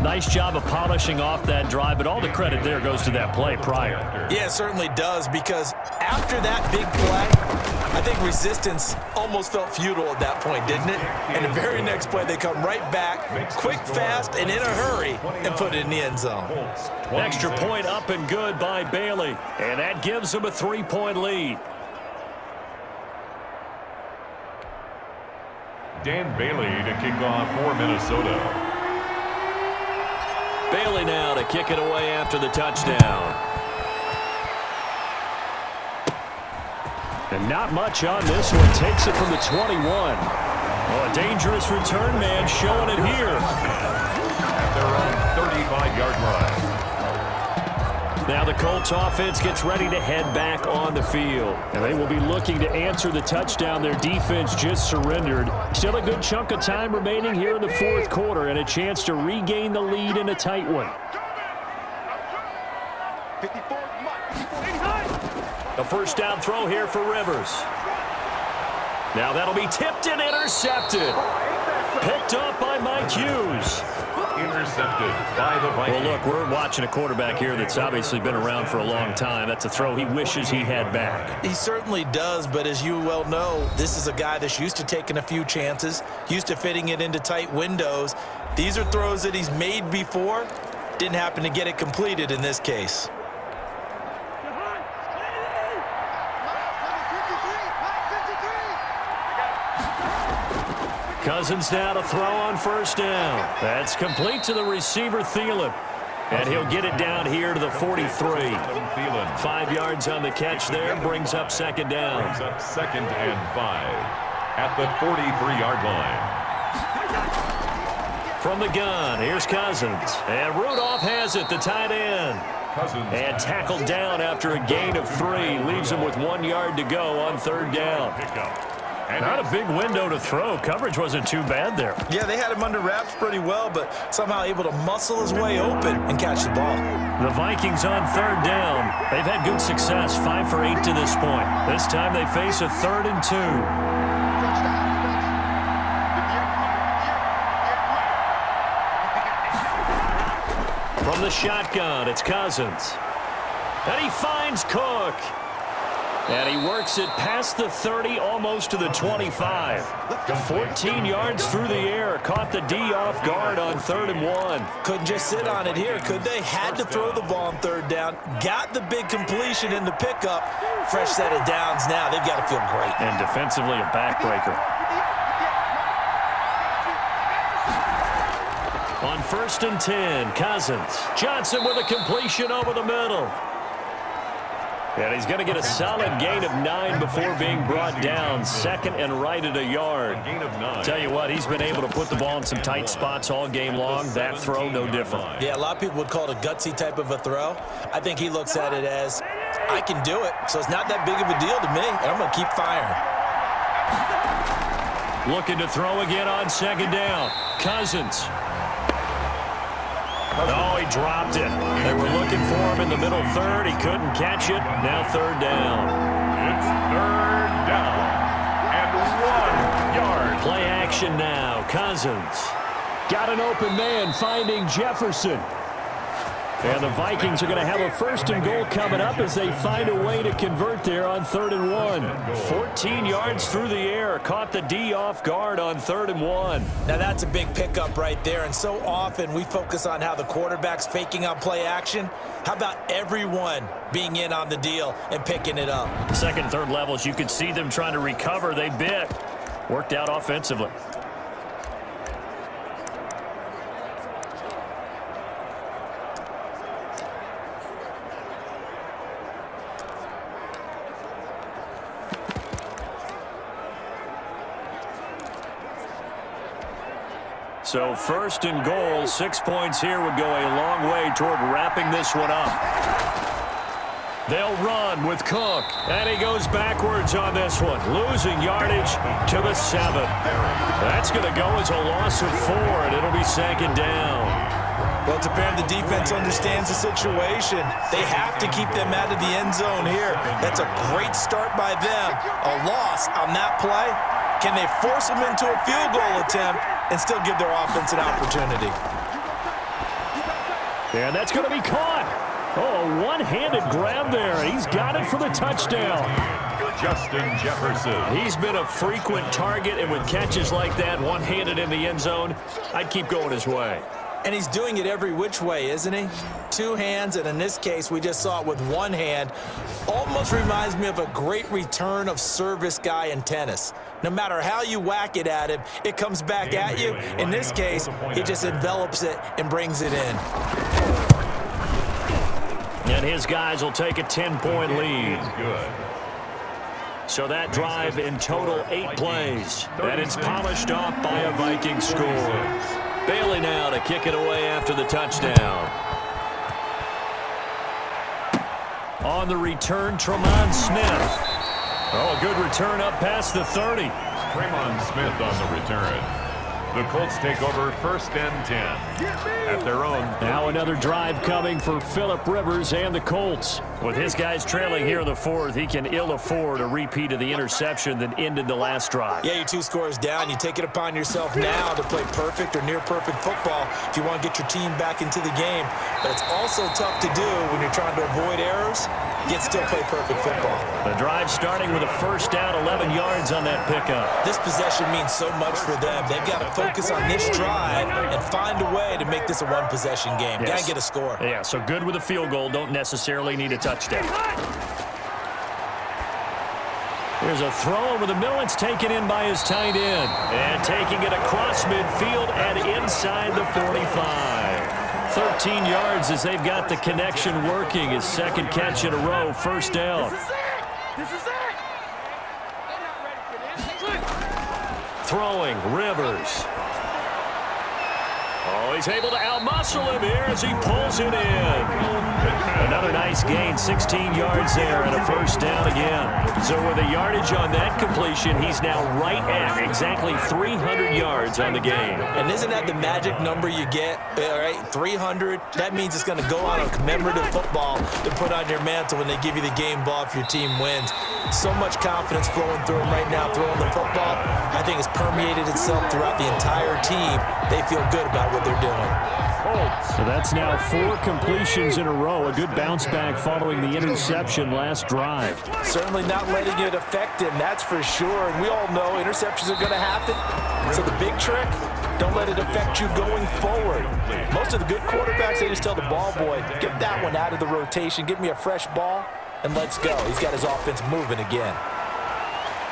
Nice job of polishing off that drive, but all the credit there goes to that play prior. Yeah, it certainly does, because after that big play, I think resistance almost felt futile at that point, didn't it? And the very next play, they come right back, quick, fast, and in a hurry, and put it in the end zone. Extra point up and good by Bailey, and that gives them a 3-point lead. Dan Bailey to kick off for Minnesota. Bailey now to kick it away after the touchdown. And not much on this one. Takes it from the 21. Oh, a dangerous return man showing it here. At their own 35-yard line. Now the Colts offense gets ready to head back on the field. And they will be looking to answer the touchdown their defense just surrendered. Still a good chunk of time remaining here in the fourth quarter and a chance to regain the lead in a tight one. A first down throw here for Rivers. Now that'll be tipped and intercepted. Picked up by Mike Hughes. Intercepted by the Vikings. Well, look, we're watching a quarterback here that's obviously been around for a long time. That's a throw he wishes he had back. He certainly does, but as you well know, this is a guy that's used to taking a few chances, used to fitting it into tight windows. These are throws that he's made before. Didn't happen to get it completed in this case. Cousins now to throw on first down. That's complete to the receiver, Thielen. And he'll get it down here to the 43. 5 yards on the catch there. Brings up second down. Brings up 2nd and 5 at the 43-yard line. From the gun, here's Cousins. And Rudolph has it, the tight end. Cousins. And tackled down after a gain of 3. Leaves him with 1 yard to go on third down. Not a big window to throw. Coverage wasn't too bad there. Yeah, they had him under wraps pretty well, but somehow able to muscle his way open and catch the ball. The Vikings on third down. They've had good success, 5 for 8 to this point. This time they face a 3rd and 2. From the shotgun, it's Cousins. And he finds Cook. And he works it past the 30, almost to the 25. 14 yards through the air. Caught the D off guard on 3rd and 1. Couldn't just sit on it here, could they? Had to throw the ball on third down. Got the big completion in the pickup. Fresh set of downs now. They've got to feel great. And defensively, a backbreaker. On 1st and 10, Cousins. Johnson with a completion over the middle. And he's going to get a solid gain of 9 before being brought down. 2nd and right at a yard. Gain of 9. Tell you what, he's been able to put the ball in some tight spots all game long. That throw, no different. Yeah, a lot of people would call it a gutsy type of a throw. I think he looks at it as, I can do it, so it's not that big of a deal to me, and I'm going to keep firing. Looking to throw again on 2nd down. Cousins. Oh, he dropped it. They were looking for him in the middle 3rd. He couldn't catch it. Now 3rd down. It's 3rd down and 1 yard. Play action now. Cousins. Got an open man finding Jefferson. And the Vikings are going to have a 1st and goal coming up as they find a way to convert there on 3rd and 1. 14 yards through the air. Caught the D off guard on 3rd and 1. Now that's a big pickup right there, and so often we focus on how the quarterback's faking on play action. How about everyone being in on the deal and picking it up? 2nd and 3rd levels, you could see them trying to recover. They bit. Worked out offensively. So 1st and goal, 6 points here would go a long way toward wrapping this one up. They'll run with Cook, and he goes backwards on this one, losing yardage to the 7. That's going to go as a loss of 4, and it'll be 2nd down. Well, it's apparent the defense understands the situation. They have to keep them out of the end zone here. That's a great start by them. A loss on that play. Can they force them into a field goal attempt and still give their offense an opportunity? And that's going to be caught. Oh, a one-handed grab there. He's got it for the touchdown. Justin Jefferson. He's been a frequent target, and with catches like that, one-handed in the end zone, I'd keep going his way. And he's doing it every which way, isn't he? Two hands, and in this case, we just saw it with one hand. Almost reminds me of a great return of service guy in tennis. No matter how you whack it at him, it comes back at you. In this case, he just envelops it and brings it in. And his guys will take a 10-point lead. Good. So that drive in total 8 plays. And it's polished off by a Viking score. Bailey now to kick it away after the touchdown. On the return, Tremont Smith. Oh, a good return up past the 30. Tremont Smith on the return. The Colts take over 1st and 10 at their own. Now another drive coming for Phillip Rivers and the Colts. With his guys trailing here in the 4th, he can ill afford a repeat of the interception that ended the last drive. Yeah, you're 2 scores down. You take it upon yourself now to play perfect or near-perfect football if you want to get your team back into the game. But it's also tough to do when you're trying to avoid errors, yet still play perfect football. The drive starting with a 1st down, 11 yards on that pickup. This possession means so much for them. They've got to focus on this drive and find a way to make this a one-possession game. Yes. Got to get a score. Yeah, so good with a field goal. Don't necessarily need a touchdown. There's a throw over the middle. It's taken in by his tight end. And taking it across midfield and inside the 45. 13 yards as they've got the connection working. His 2nd catch in a row, 1st down. This is it! Throwing, Rivers. Oh, he's able to outmuscle him here as he pulls it in. Another nice gain, 16 yards there and a 1st down again. So with the yardage on that completion, he's now right at exactly 300 yards on the game. And isn't that the magic number you get? All right, 300. That means it's going to go on a commemorative football to put on your mantle when they give you the game ball if your team wins. So much confidence flowing through him right now, throwing the football. I think it's permeated itself throughout the entire team. They feel good about what they're doing. So that's now 4 completions in a row. A good bounce back following the interception last drive. Certainly not letting it affect him, that's for sure. And we all know interceptions are going to happen. So the big trick, don't let it affect you going forward. Most of the good quarterbacks, they just tell the ball boy, get that one out of the rotation, give me a fresh ball, and let's go. He's got his offense moving again.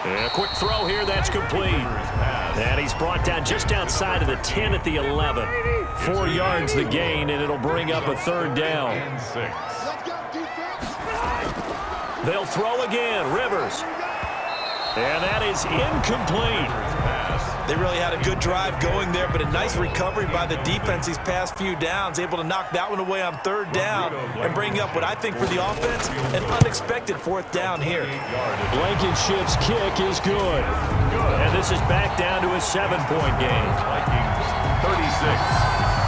And a quick throw here, that's complete. And he's brought down just outside of the 10 at the 11. 4 yards the gain, and it'll bring up a 3rd down. They'll throw again, Rivers. And that is incomplete. They really had a good drive going there, but a nice recovery by the defense these past few downs, able to knock that one away on 3rd down and bring up what I think for the offense, an unexpected 4th down here. Blankenship's kick is good. And this is back down to a 7-point game. Vikings 36,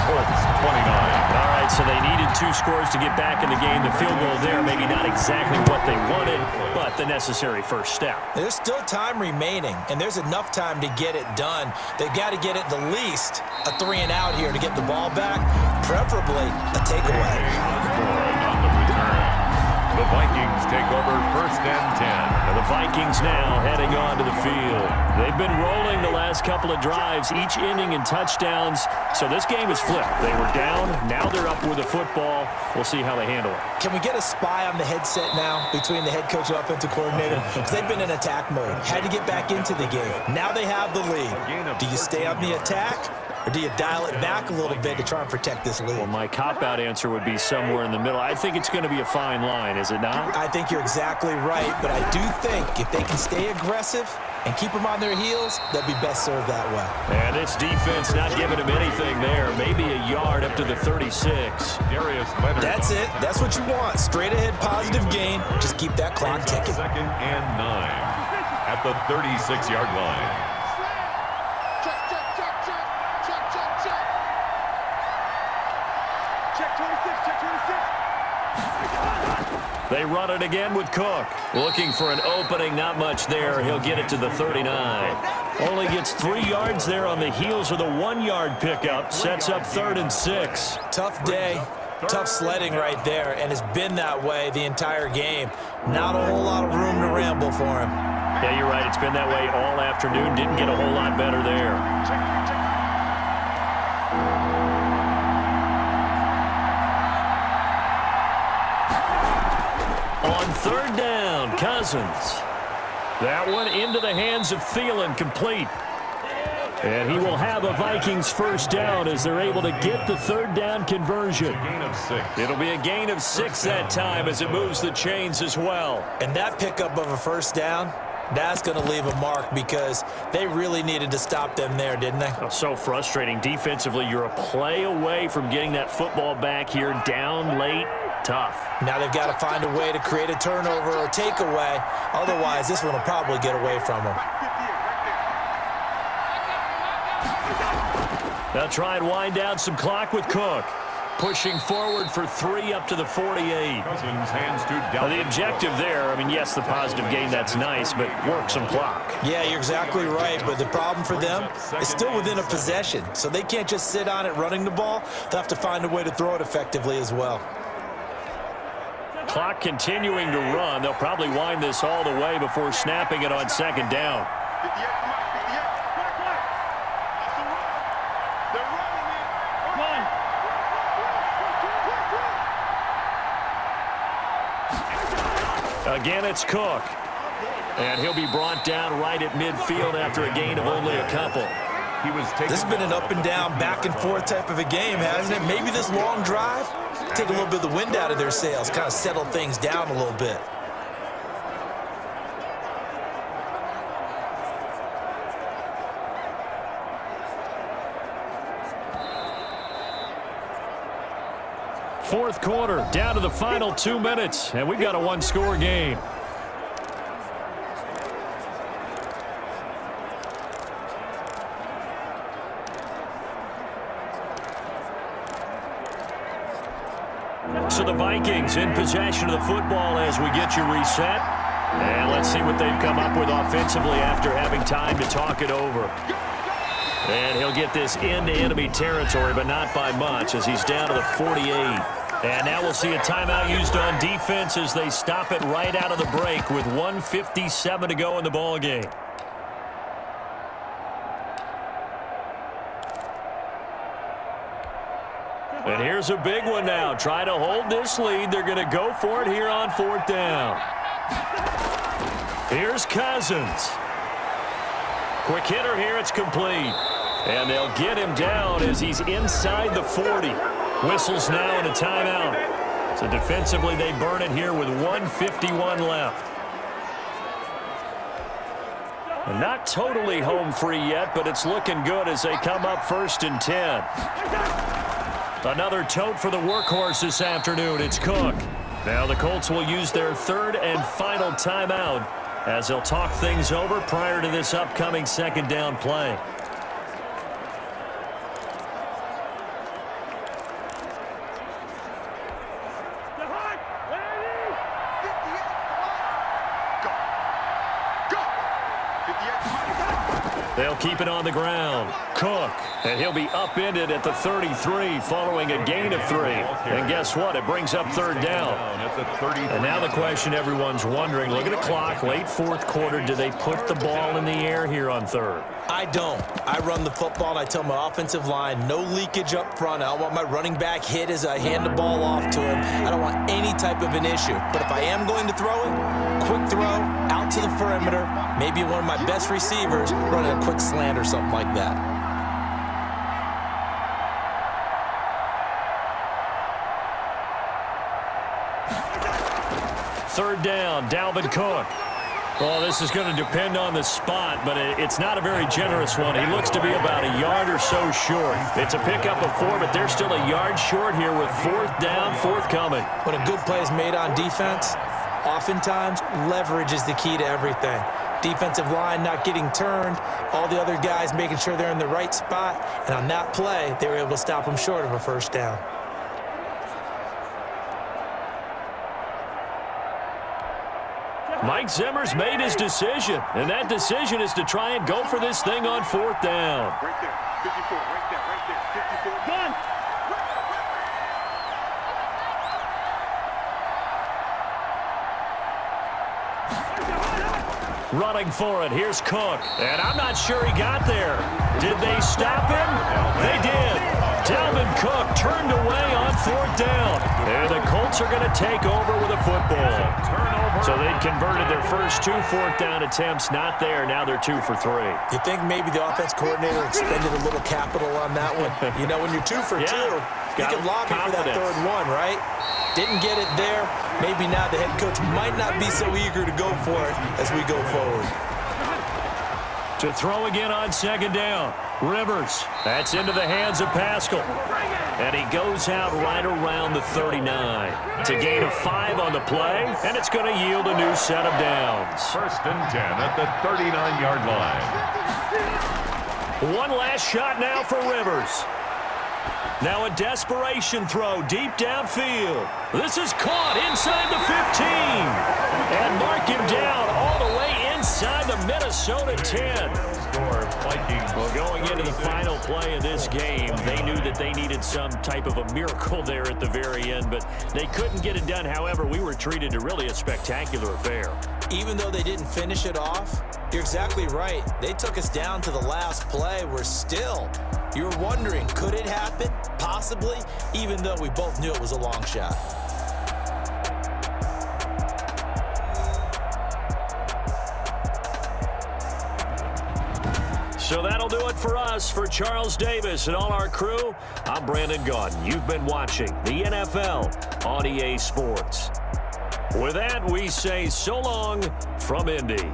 Colts 29. All right, so they needed 2 scores to get back in the game. The field goal there, maybe not exactly what they wanted, but the necessary 1st step. There's still time remaining, and there's enough time to get it done. They've got to get at the least a 3 and out here to get the ball back, preferably a takeaway. On the return. The Vikings take over 1st and 10. And the Vikings now heading onto the field. They've been rolling the last couple of drives, each inning in touchdowns. So this game is flipped. They were down, now they're up with the football. We'll see how they handle it. Can we get a spy on the headset now between the head coach and offensive coordinator? Because they've been in attack mode, had to get back into the game. Now they have the lead. Do you stay on the attack? Or do you dial it back a little bit to try and protect this lead? Well, my cop-out answer would be somewhere in the middle. I think it's going to be a fine line, is it not? I think you're exactly right, but I do think if they can stay aggressive and keep them on their heels, they'll be best served that way. And this defense not giving them anything there. Maybe a yard up to the 36. Darius Leonard. That's it. That's what you want. Straight ahead positive gain. Just keep that clock ticking. 2nd and 9 at the 36-yard line. They run it again with Cook. Looking for an opening, not much there. He'll get it to the 39. Only gets 3 yards there on the heels of the 1-yard pickup. Sets up 3rd and 6. Tough day. Tough sledding right there, and it's been that way the entire game. Not a whole lot of room to ramble for him. Yeah, you're right. It's been that way all afternoon. Didn't get a whole lot better there. On third down, Cousins. That one into the hands of Thielen, complete. And he will have a Vikings first down as they're able to get the third down conversion. It'll be a gain of 6 that time as it moves the chains as well. And that pickup of a first down, that's going to leave a mark because they really needed to stop them there, didn't they? Oh, so frustrating. Defensively, you're a play away from getting that football back here, down late. Tough. Now they've got to find a way to create a turnover or takeaway. Otherwise, this one will probably get away from them. They'll try and wind down some clock with Cook. Pushing forward for 3 up to the 48. The objective there, I mean, yes, the positive gain, that's nice, but work some clock. Yeah, you're exactly right, but the problem for them is still within a possession, so they can't just sit on it running the ball. They'll have to find a way to throw it effectively as well. Clock continuing to run. They'll probably wind this all the way before snapping it on second down. Again, it's Cook. And he'll be brought down right at midfield after a gain of only a couple. This has been an up and down, back and forth type of a game, hasn't it? Maybe this long drive, take a little bit of the wind out of their sails, kind of settle things down a little bit. Fourth quarter, down to the final 2 minutes, and we've got a one-score game. So the Vikings in possession of the football as we get you reset. And let's see what they've come up with offensively after having time to talk it over. And he'll get this into enemy territory, but not by much as he's down to the 48. And now we'll see a timeout used on defense as they stop it right out of the break with 1:57 to go in the ball game. And here's a big one now. Try to hold this lead. They're going to go for it here on fourth down. Here's Cousins. Quick hitter here. It's complete. And they'll get him down as he's inside the 40. Whistles now and a timeout. So defensively, they burn it here with 1:51 left. And not totally home free yet, but it's looking good as they come up 1st and 10. Another tote for the workhorse this afternoon. It's Cook. Now the Colts will use their third and final timeout as they'll talk things over prior to this upcoming second down play. They'll keep it on the ground. Cook, and he'll be upended at the 33 following a gain of 3. And guess what? It brings up third down. And now the question everyone's wondering, look at the clock, late fourth quarter, do they put the ball in the air here on third? I don't. I run the football, and I tell my offensive line, no leakage up front. I don't want my running back hit as I hand the ball off to him. I don't want any type of an issue. But if I am going to throw it, quick throw, out to the perimeter, maybe one of my best receivers running a quick slant or something like that. Third down, Dalvin Cook. Well, this is going to depend on the spot, but it's not a very generous one. He looks to be about a yard or so short. It's a pickup of 4, but they're still a yard short here with fourth down, forthcoming. When a good play is made on defense, oftentimes leverage is the key to everything. Defensive line not getting turned, all the other guys making sure they're in the right spot, and on that play, they were able to stop them short of a first down. Mike Zimmer's made his decision, and that decision is to try and go for this thing on fourth down. Right there, 54, right there, 54. Running for it. Here's Cook. And I'm not sure he got there. Did they stop him? They did. Dalvin Cook turned away on 4th down. And the Colts are going to take over with a football. So they'd converted their first 2 4th down attempts. Not there. Now they're 2 for 3. You think maybe the offense coordinator expended a little capital on that one? You know, when you're 2 for 2, you can lobby for that 3rd one, right? Didn't get it there. Maybe now the head coach might not be so eager to go for it as we go forward. To throw again on 2nd down. Rivers. That's into the hands of Pascal. And he goes out right around the 39 to gain a 5 on the play, and it's going to yield a new set of downs. 1st and 10 at the 39-yard line. One last shot now for Rivers. Now a desperation throw deep downfield. This is caught inside the 15. And mark him down all the way inside the Minnesota 10. Well, going into the final play of this game, they knew that they needed some type of a miracle there at the very end, but they couldn't get it done. However, we were treated to really a spectacular affair. Even though they didn't finish it off, you're exactly right. They took us down to the last play. You're wondering, could it happen? Possibly, even though we both knew it was a long shot. So that'll do it for us. For Charles Davis and all our crew, I'm Brandon Gaudin. You've been watching the NFL on EA Sports. With that, we say so long from Indy.